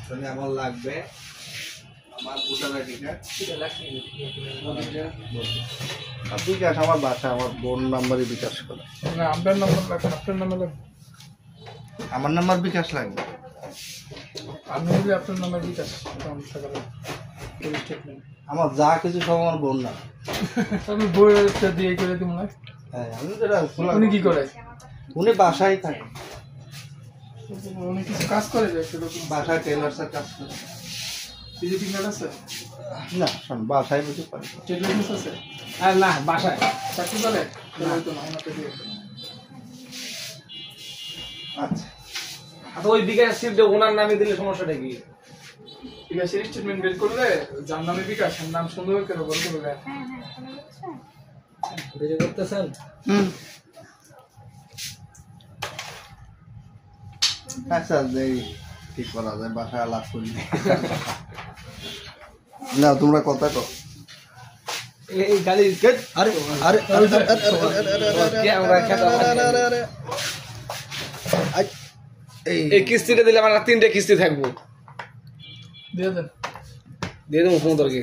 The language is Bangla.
তাহলে আমার লাগবে আমার ভোটার আইডি কার্ড। বিকাশ আমার বাসা, আমার বোন নাম্বারে বিকাশ করে না, আপনার নাম্বার লাগবে, আপনার নাম্বার লাগবে। আমার নাম্বার বিকাশ লাগবে। আপনি যদি আপনার নাম্বার বিকাশ স্টেটমেন্ট আমার যা কিছু সব আমার বোন না। আমি বইটা দিয়ে করে দিব না। হ্যাঁ, আমি যেটা উনি কি করে? উনি বাসায় থাকে, উনি কিছু কাজ করে যে বাসায় টেলার্সের কাজ করে। ভিজিটিং কার্ড আছে? না, শোন, বাসায় বুঝতে পারি। ট্রেড লাইসেন্স আছে? আর না, বাসায় চাকরি করে? হয়তো না, ওনাকে দিয়ে। আচ্ছা, তো ওই বিকাশ সিটটা ওনার নামে দিলে সমস্যাটা কি? বিকাশের স্টেটমেন্ট বের করলে যার নামে বিকাশ, নাম সুন্দর করে বড় করবে। বুঝে করতেছেন? আচ্ছা, এই ঠিক করা যায়, বাসায় লাভ করি না। তোমরা কথা কও। এই গালি আরে আরে এই কিস্তিটা দিলে আমার 3টে কিস্তি থাকবো। দিয়ে দেন। দিয়ে দেবো 15 কে।